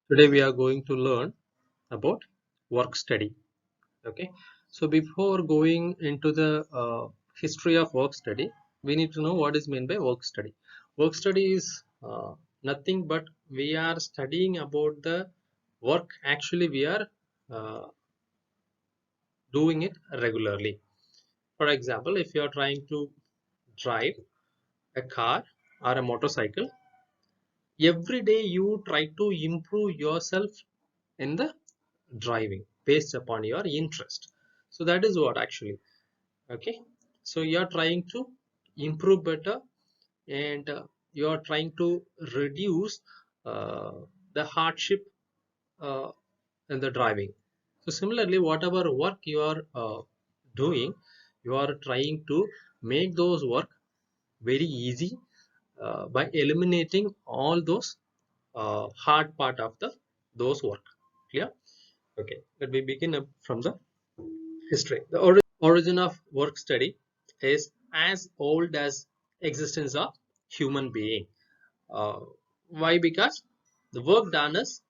Today we are going to learn about work study. Okay, so before going into the history of work study, we need to know what is meant by work study. Work study is nothing but we are studying about the work actually we are uh, doing it regularly. For example, if you are trying to drive a car or a motorcycle, every day you try to improve yourself in the driving based upon your interest. So that is what actually. Okay, so you are trying to improve better, and you are trying to reduce uh, the hardship uh, in the driving. So similarly, whatever work you are doing, you are trying to make those work very easy by eliminating all those hard part of the those work. Clear? Okay, let me begin up from the history. The origin of work study is as old as existence of human being. Uh, why? Because the work done is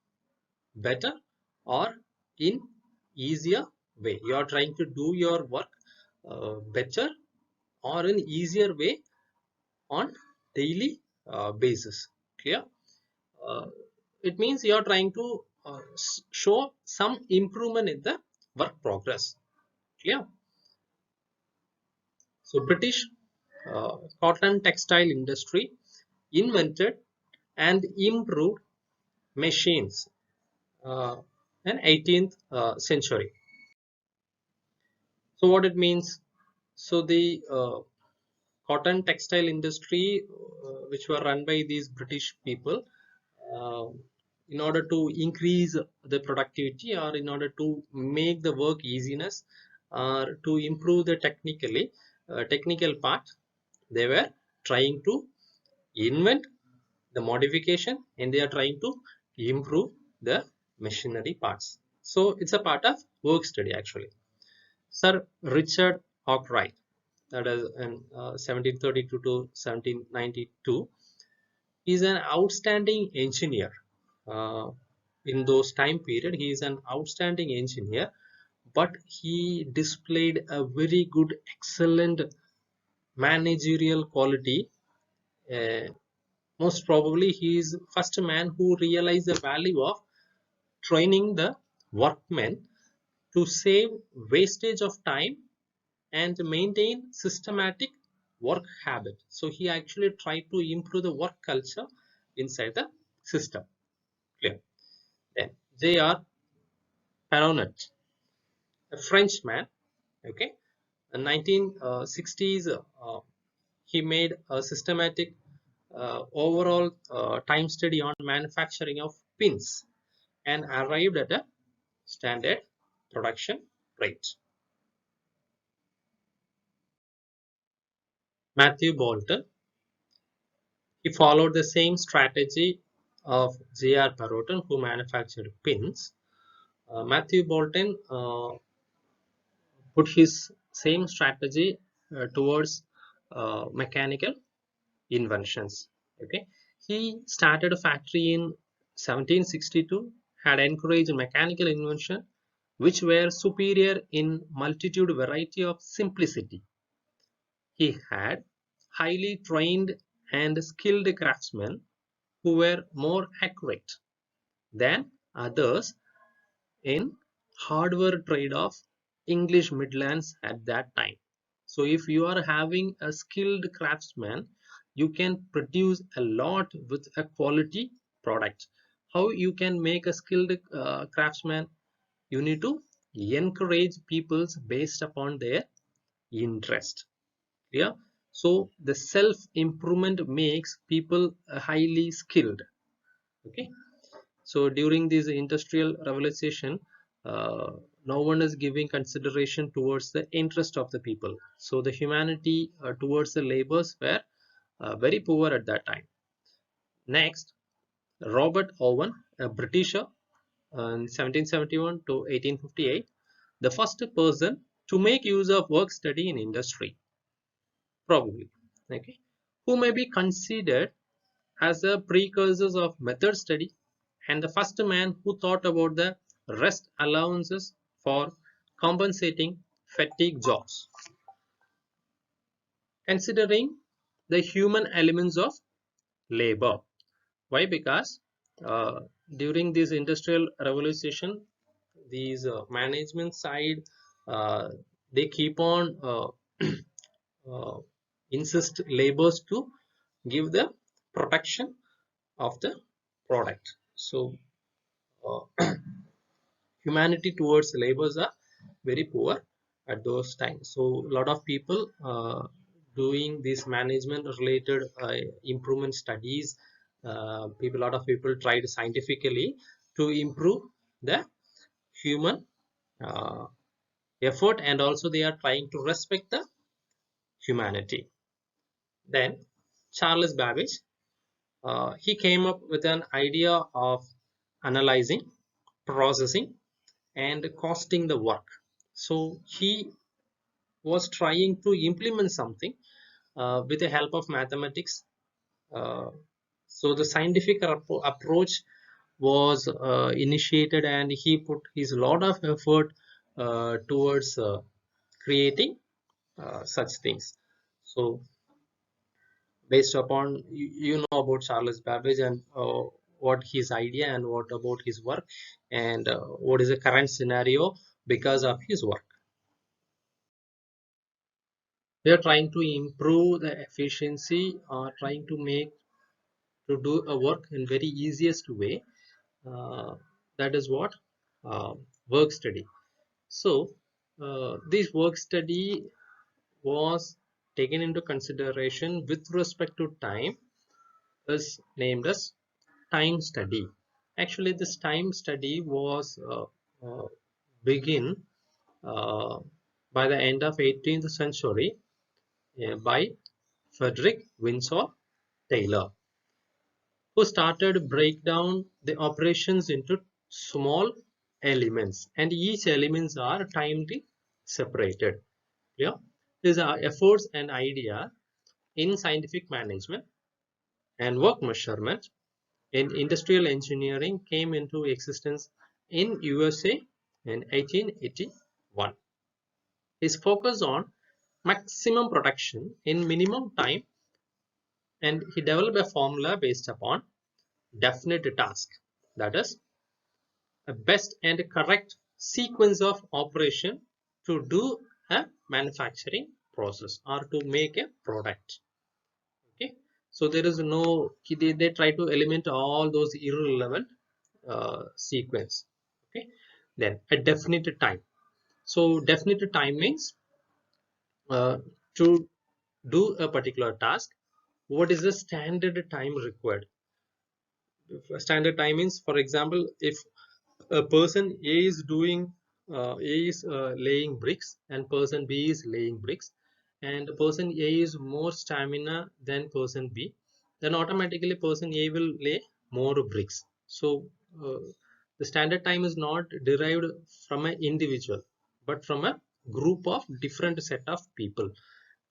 better or in easier way. You are trying to do your work better or in easier way on daily basis. Clear? Uh, it means you are trying to show some improvement in the work progress. Clear? So British cotton textile industry invented and improved machines in 18th century. So what it means? So the cotton textile industry, which were run by these British people, uh, in order to increase the productivity or in order to make the work easiness or to improve the technical part, they were trying to invent the modification and they are trying to improve the machinery parts. So it's a part of work study actually. Sir Richard Arkwright, that is in 1732 to 1792, is an outstanding engineer. Uh, in those time period, he is an outstanding engineer, but he displayed a very good, excellent managerial quality. Uh, Most probably, he is first man who realized the value of training the workmen to save wastage of time and maintain systematic work habit. So he actually tried to improve the work culture inside the system. Clear. Then J.R. Peronnet, a Frenchman. Okay, in 1960s, he made a systematic overall time study on manufacturing of pins and arrived at a standard production rate. Matthew Boulton, he followed the same strategy of J.R. Perrotin, who manufactured pins. Matthew Boulton put his same strategy towards mechanical inventions. Okay, he started a factory in 1762, had encouraged mechanical invention, which were superior in multitude variety of simplicity. He had highly trained and skilled craftsmen who were more accurate than others in hardware trade of English Midlands at that time. So if you are having a skilled craftsman, you can produce a lot with a quality product. How you can make a skilled craftsman? You need to encourage people based upon their interest. Yeah. So the self improvement makes people highly skilled. Okay. So during this industrial revolution, uh, no one is giving consideration towards the interest of the people. So the humanity towards the labors were very poor at that time. Next, Robert Owen, a Britisher, in 1771 to 1858, the first person to make use of work study in industry, probably, okay, who may be considered as a precursors of method study and the first man who thought about the rest allowances for compensating fatigue jobs. Considering the human elements of labor. Why? Because uh, during this industrial revolution, these management side, uh, they keep on uh, insist labors to give the protection of the product. So humanity towards labors are very poor at those times. So a lot of people doing these management related improvement studies, a lot of people tried scientifically to improve the human uh, effort, and also they are trying to respect the humanity. Then Charles Babbage, he came up with an idea of analyzing, processing, and costing the work. So he was trying to implement something with the help of mathematics. Uh, so the scientific approach was initiated, and he put his lot of effort towards creating such things. So based upon you know about Charles Babbage and what his idea and what about his work, and what is the current scenario because of his work. We are trying to improve the efficiency, trying to make to do a work in very easiest way. uh, that is what work study. So this work study was taken into consideration with respect to time, is named as time study. Actually, this time study was begin uh, by the end of 18th century by Frederick Winsor Taylor, who started break down the operations into small elements, and each elements are timely separated. Yeah, these are efforts and idea in scientific management and work measurement in industrial engineering came into existence in USA in 1881. His focus on maximum production in minimum time, and he developed a formula based upon definite task, that is a best and correct sequence of operation to do a manufacturing process or to make a product. Okay, so there is no they try to eliminate all those irrelevant sequence. Okay, then a definite time. So definite time means uh, to do a particular task, what is the standard time required. Standard time means, for example, if a person A is doing A is laying bricks and person B is laying bricks, and person A is more stamina than person B, then automatically person A will lay more bricks. So the standard time is not derived from an individual but from a group of different set of people.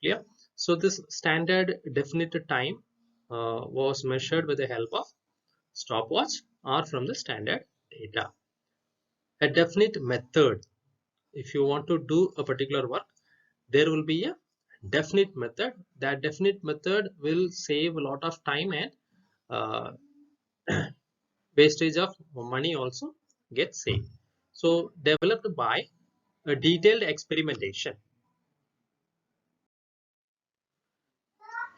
Clear? So this standard definite time was measured with the help of stopwatch or from the standard data. A definite method, if you want to do a particular work, there will be a definite method. That definite method will save a lot of time, and uh, wastage of money also gets saved. So developed by a detailed experimentation.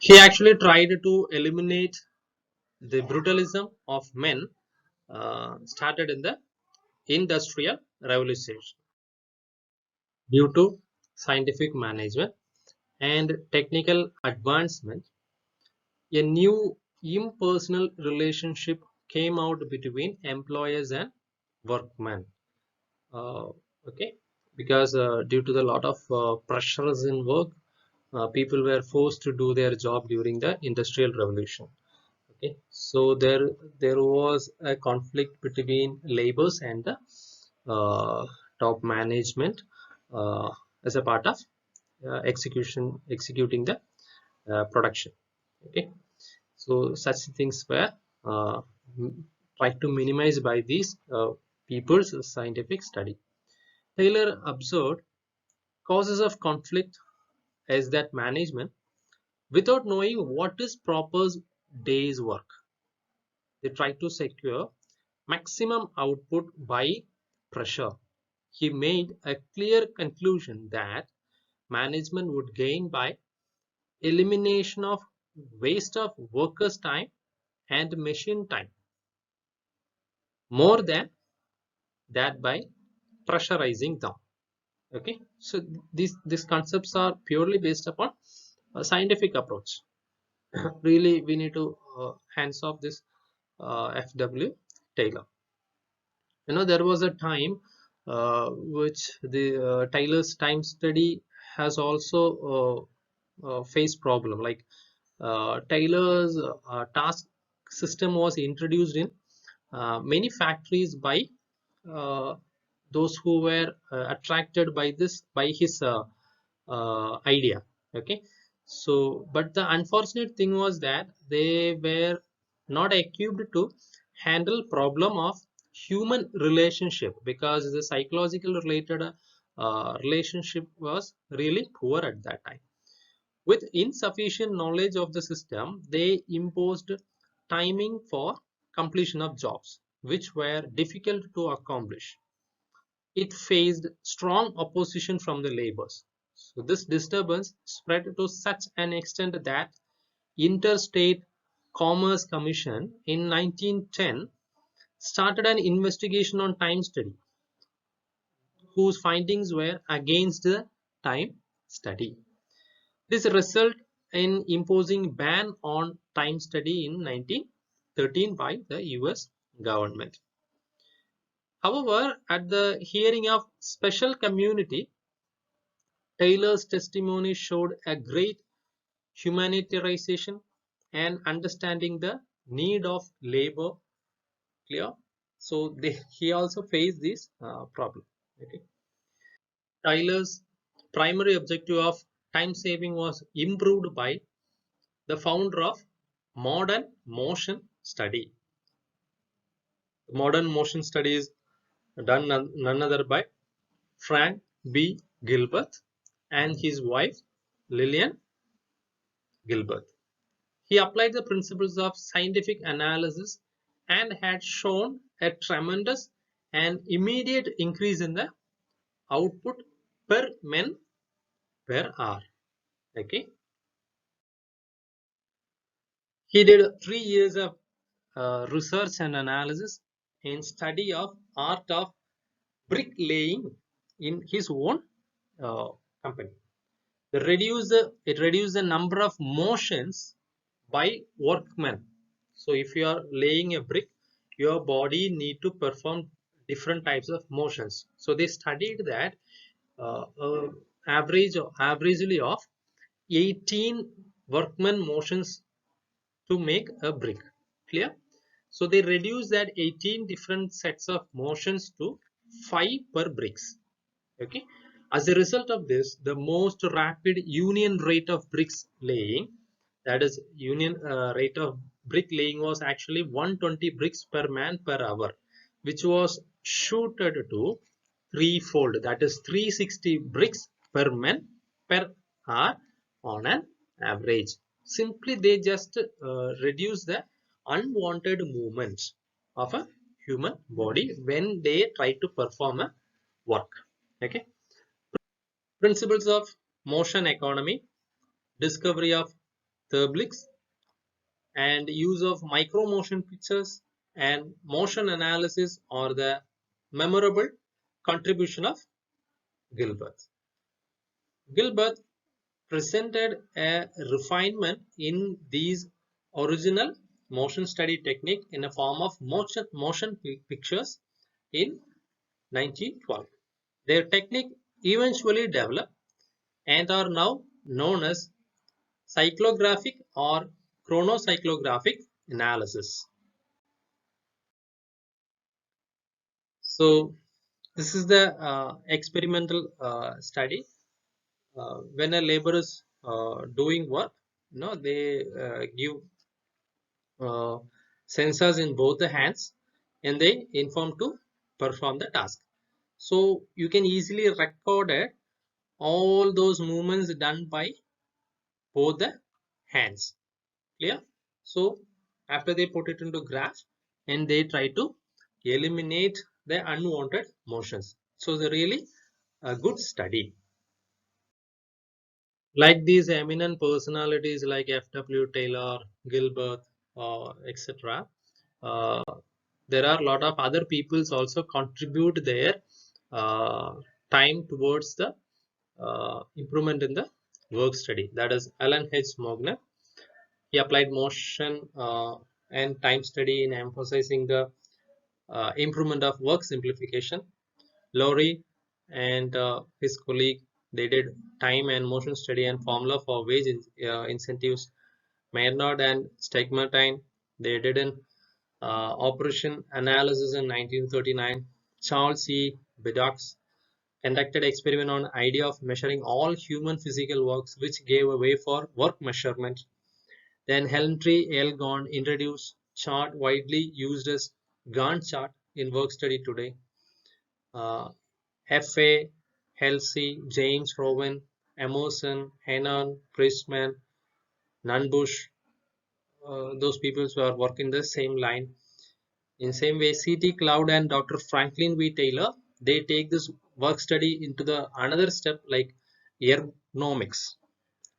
He actually tried to eliminate the brutalism of men started in the industrial revolution. Due to scientific management and technical advancement, a new impersonal relationship came out between employers and workmen. Uh, okay, because due to the lot of pressures in work, people were forced to do their job during the industrial revolution. Okay, so there was a conflict between laborers and the top management uh, as a part of executing the production. Okay, so such things were uh, tried to minimize by these people's scientific study. Taylor observed causes of conflict is that management, without knowing what is proper day's work, they try to secure maximum output by pressure. He made a clear conclusion that management would gain by elimination of waste of workers' time and machine time more than that by pressurizing them. Okay, so these concepts are purely based upon a scientific approach. Really, we need to hands off this F.W. Taylor. There was a time which the Taylor's time study has also faced problem. Like Taylor's task system was introduced in many factories by uh, those who were attracted by his idea. Okay, so but the unfortunate thing was that they were not equipped to handle problem of human relationship, because the psychological related relationship was really poor at that time. With insufficient knowledge of the system, they imposed timing for completion of jobs which were difficult to accomplish. It faced strong opposition from the laborers. So this disturbance spread to such an extent that Interstate Commerce Commission in 1910 started an investigation on time study, whose findings were against the time study. This resulted in imposing ban on time study in 1913 by the US government. However, at the hearing of special community, Taylor's testimony showed a great humanitarian and understanding the need of labor. Clear? So he also faced this problem. Okay. Taylor's primary objective of time saving was improved by the founder of modern motion study. Modern motion study is done none other by Frank B. Gilbert and his wife Lillian Gilbert. He applied the principles of scientific analysis and had shown a tremendous and immediate increase in the output per men per hour. Okay. He did 3 years of research and analysis in study of art of bricklaying in his own uh, company. It reduced the number of motions by workmen. So if you are laying a brick, your body need to perform different types of motions. So they studied that uh, uh, averagely of 18 workman motions to make a brick. Clear? So they reduce that 18 different sets of motions to 5 per bricks. Okay. As a result of this, the most rapid union rate of bricks laying, that is union rate of brick laying, was actually 120 bricks per man per hour, which was shooted to threefold, that is 360 bricks per man per hour on an average. Simply they just reduce the unwanted movements of a human body when they try to perform a work. Okay. Principles of motion economy, discovery of thermalics, and use of micro motion pictures and motion analysis are the memorable contribution of Gilbert. Gilbert presented a refinement in these original motion study technique in a form of motion pictures in 1912. Their technique eventually developed and are now known as cyclographic or chronocyclographic analysis. So this is the experimental study. When a laborer is doing work, they give sensors in both the hands, and they inform to perform the task. So you can easily record it, all those movements done by both the hands. Clear? So after they put it into graph and they try to eliminate the unwanted motions. So it's really a good study. Like these eminent personalities like F.W. Taylor, Gilbert, etc. Uh, there are a lot of other peoples also contribute their uh, time towards the improvement in the work study. That is Alan H. Mogner. He applied motion and time study in emphasizing the improvement of work simplification. Lowry and his colleague, they did time and motion study and formula for wage incentives. Maynard and Stegmatine, they did an operation analysis in 1939. Charles E. Beddoes conducted experiment on idea of measuring all human physical works, which gave a way for work measurement. Then Helmtree Elgon introduced chart widely used as Gantt chart in work study today. F.A. Halsey, James Rowan, Emerson, Henan, Priestman, Nunbush, those people who are working the same line. In same way, C.T. Cloud and Dr. Franklin V. Taylor, they take this work study into the another step like ergonomics.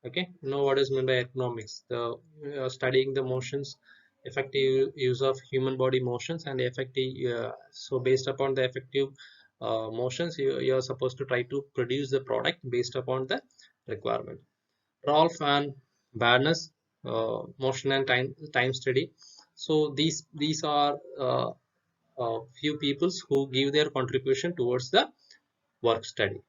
Okay, you know what is meant by ergonomics? The studying the motions, effective use of human body motions, and effective. So based upon the effective motions, you are supposed to try to produce the product based upon the requirement. Rolf and Barnes, motion and time study. So these are few peoples who give their contribution towards the work study.